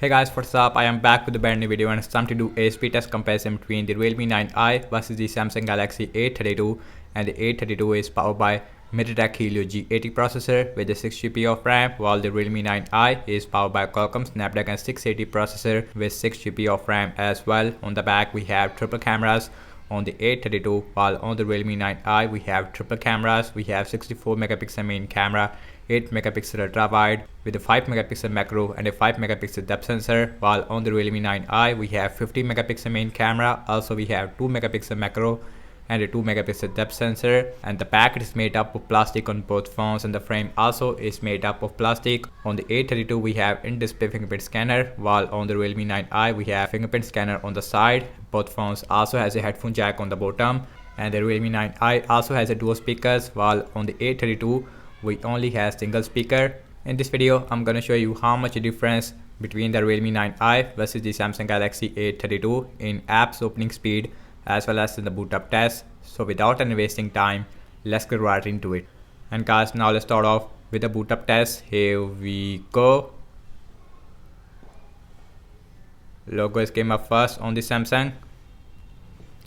Hey guys, what's up? I am back with a brand new video and it's time to do a speed test comparison between the Realme 9i versus the Samsung Galaxy A32, and the A32 is powered by MediaTek Helio G80 processor with a 6GB of RAM, while the Realme 9i is powered by Qualcomm Snapdragon 680 processor with 6GB of RAM as well. On the back we have triple cameras on the A32, while on the Realme 9i we have triple cameras. We have 64 megapixel main camera, 8 megapixel ultra wide with a 5 megapixel macro and a 5 megapixel depth sensor, while on the Realme 9i we have 50 megapixel main camera. Also we have 2 megapixel macro and a 2 megapixel depth sensor, and the packet is made up of plastic on both phones, and the frame also is made up of plastic. On the A32 we have in-display fingerprint scanner, while on the Realme 9i we have fingerprint scanner on the side. Both phones also has a headphone jack on the bottom, and the Realme 9i also has a dual speakers, while on the A32 we only have single speaker. In this video I'm gonna show you how much difference between the Realme 9i versus the Samsung Galaxy A32 in apps opening speed as well as in the boot up test. So without any wasting time, let's get right into it. And guys, now let's start off with the boot up test. Here we go. Logo is came up first on the Samsung.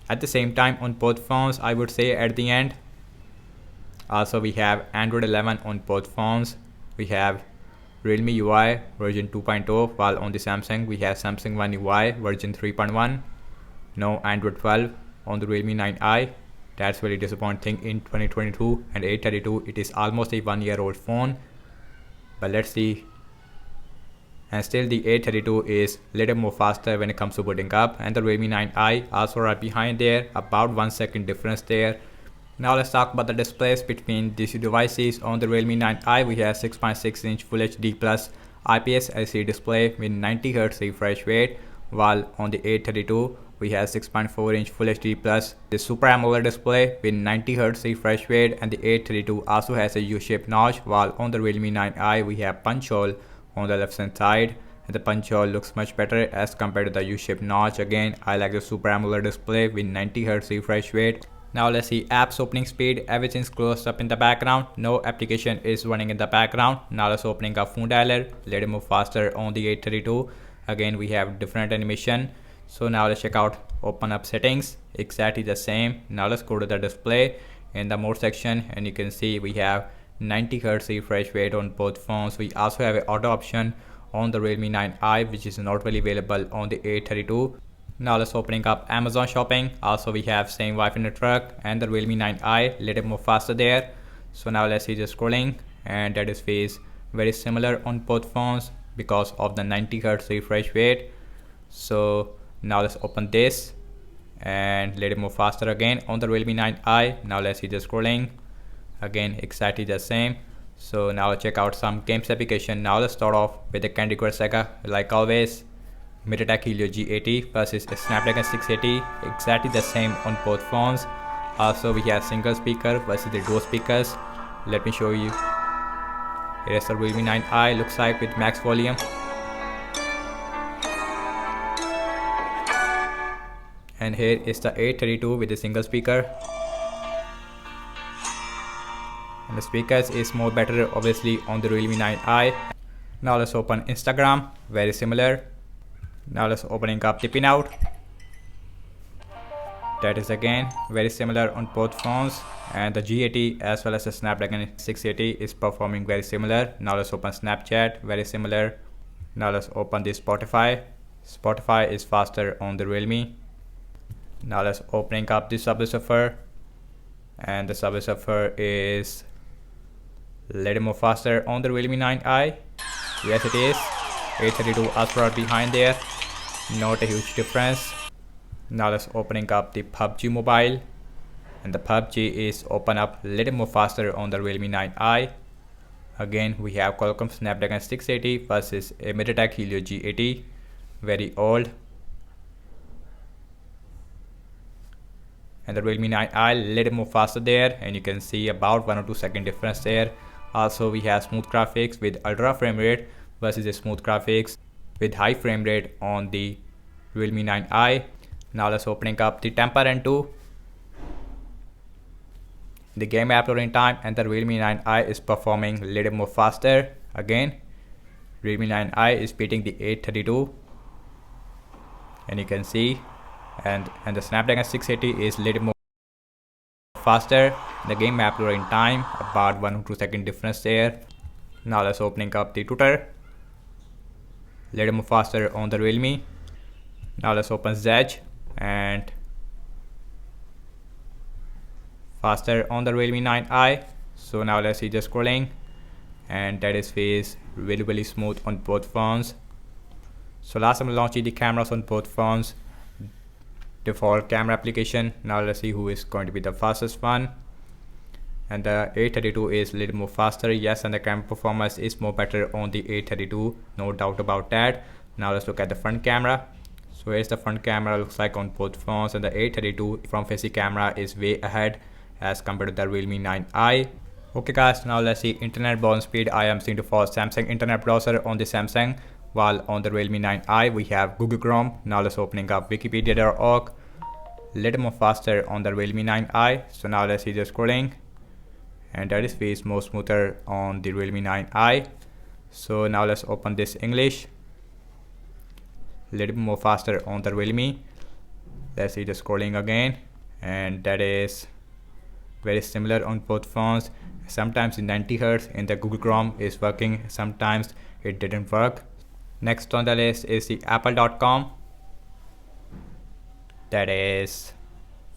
At the same time on both phones, I would say at the end. Also we have Android 11 on both phones. We have Realme UI version 2.0, while on the Samsung we have Samsung One UI version 3.1. No Android 12 on the Realme 9i. That's very disappointing in 2022, and A32 it is almost a 1-year-old phone. But let's see. And still the A32 is little more faster when it comes to booting up, and the Realme 9i also right behind there, about 1 second difference there. Now let's talk about the displays between these two devices. On the Realme 9i we have 6.6-inch Full HD Plus IPS LCD display with 90Hz refresh rate, while on the A32 we have 6.4-inch Full HD Plus the Super AMOLED display with 90Hz refresh rate, and the A32 also has a U-shaped notch, while on the Realme 9i we have punch hole on the left hand side, and the punch hole looks much better as compared to the U-shaped notch. Again, I like the Super AMOLED display with 90Hz refresh rate. Now let's see apps opening speed. Everything's closed up in the background. No application is running in the background. Now let's opening up phone dialer. Let it move faster on the A32. Again, we have different animation. So now let's check out open up settings. Exactly the same. Now let's go to the display in the mode section, and you can see we have 90Hz refresh rate on both phones. We also have an auto option on the Realme 9i, which is not really available on the A32. Now let's opening up Amazon shopping. Also we have same Wi-Fi network and the Realme 9i, little more faster there. So now let's see the scrolling, and that is face very similar on both phones because of the 90Hz refresh rate. So now let's open this and little more faster again on the Realme 9i. Now let's see the scrolling, again exactly the same. So now let's check out some games application. Now let's start off with the Candy Crush Saga. Like always, MediaTek Helio G80 versus a Snapdragon 680, exactly the same on both phones. Also we have single speaker versus the dual speakers. Let me show you. Here is the Realme 9i, looks like with max volume. And here is the A32 with a single speaker. And the speakers is more better obviously on the Realme 9i. Now let's open Instagram, very similar. Now let's opening up the pinout. That is again very similar on both phones, and the G80 as well as the Snapdragon 680 is performing very similar. Now let's open Snapchat, very similar. Now let's open the Spotify. Spotify is faster on the Realme. Now let's opening up the Subway Surfer, and the Subway Surfer is a little more faster on the Realme 9i. Yes it is. A32 also right behind there, not a huge difference. Now let's opening up the PUBG Mobile, and the PUBG is open up a little more faster on the Realme 9i. Again we have Qualcomm Snapdragon 680 versus a MediaTek Helio G80, very old. And the Realme 9i little more faster there, and you can see about 1 or 2 second difference there. Also we have smooth graphics with ultra frame rate versus a smooth graphics with high frame rate on the Realme 9i. Now let's opening up the Temper N2. The game app loading time, and the Realme 9i is performing a little more faster. Again, Realme 9i is beating the A32, and you can see, and the Snapdragon 680 is little more faster. The game map loading time about 1 to 2 second difference there. Now let's opening up the Twitter. Little more faster on the Realme. Now let's open Zedge and faster on the Realme 9i. So now let's see the scrolling, and that is face really smooth on both phones. So last I'm launching the cameras on both phones, default camera application. Now let's see who is going to be the fastest one. And the A32 is a little more faster, yes, and the camera performance is more better on the A32, no doubt about that. Now let's look at the front camera. So here's the front camera looks like on both phones, and the A32 front facing camera is way ahead as compared to the Realme 9i. Okay guys, now let's see internet browsing speed. I am seeing the for Samsung internet browser on the Samsung, while on the Realme 9i we have Google Chrome. Now let's opening up wikipedia.org. Little more faster on the Realme 9i. So now let's see the scrolling, and that is face more smoother on the Realme 9i. So now let's open this English. Little bit more faster on the Realme. Let's see the scrolling again, and that is very similar on both phones. Sometimes in 90 Hz in the Google Chrome is working, sometimes it didn't work. Next on the list is the apple.com. That is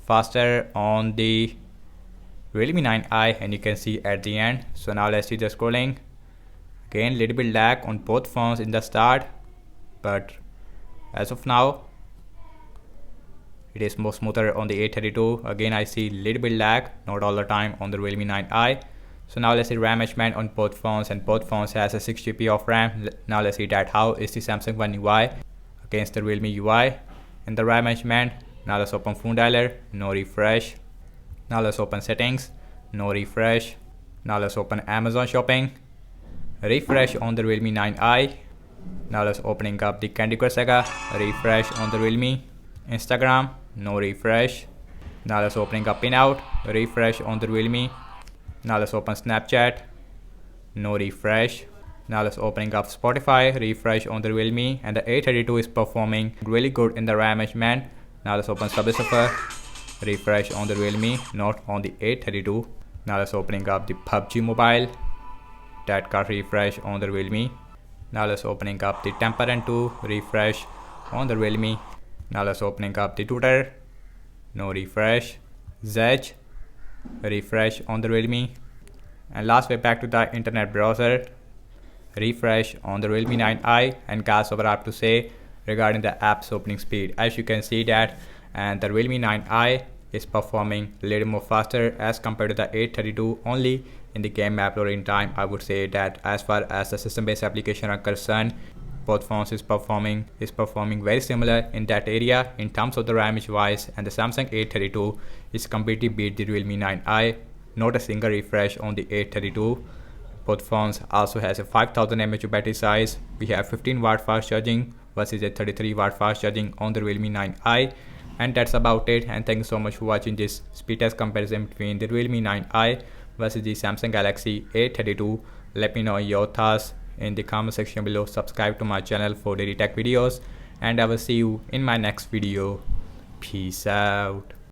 faster on the Realme 9i, and you can see at the end. So now let's see the scrolling. Again, little bit lag on both phones in the start, but as of now it is more smoother on the A32. Again, I see little bit lag, not all the time on the Realme 9i. So now let's see RAM management on both phones, and both phones has a 6 GB of RAM. Now let's see that how is the Samsung One UI against the Realme UI. And the RAM management, now let's open phone dialer, no refresh. Now let's open settings, no refresh. Now let's open Amazon shopping, refresh on the Realme 9i. Now let's opening up the Candy Crush Saga, refresh on the Realme. Instagram, no refresh. Now let's opening up Pinout, refresh on the Realme. Now let's open Snapchat, no refresh. Now let's opening up Spotify, refresh on the Realme, and the A32 is performing really good in the RAM management. Now let's open Subway Surfer, refresh on the Realme, not on the A32. Now let's opening up the PUBG Mobile, that got refresh on the Realme. Now let's opening up the Temper 2, refresh on the Realme. Now let's opening up the Twitter, no refresh. Zedge, refresh on the Realme. And last way back to the internet browser, refresh on the Realme 9i. And guys, what I have to say regarding the app's opening speed, as you can see that, and the Realme 9i is performing a little more faster as compared to the A32. Only in the game map loading time, I would say that as far as the system based application are concerned, both phones is performing very similar in that area in terms of the RAM wise. And the Samsung A32 is completely beat the Realme 9i, not a single refresh on the A32. Both phones also has a 5000 mAh battery size. We have 15 watt fast charging versus a 33 watt fast charging on the Realme 9i. And that's about it, and thank you so much for watching this speed test comparison between the Realme 9i versus the Samsung Galaxy A32. Let me know your thoughts in the comment section below. Subscribe to my channel for daily tech videos, and I will see you in my next video. Peace out.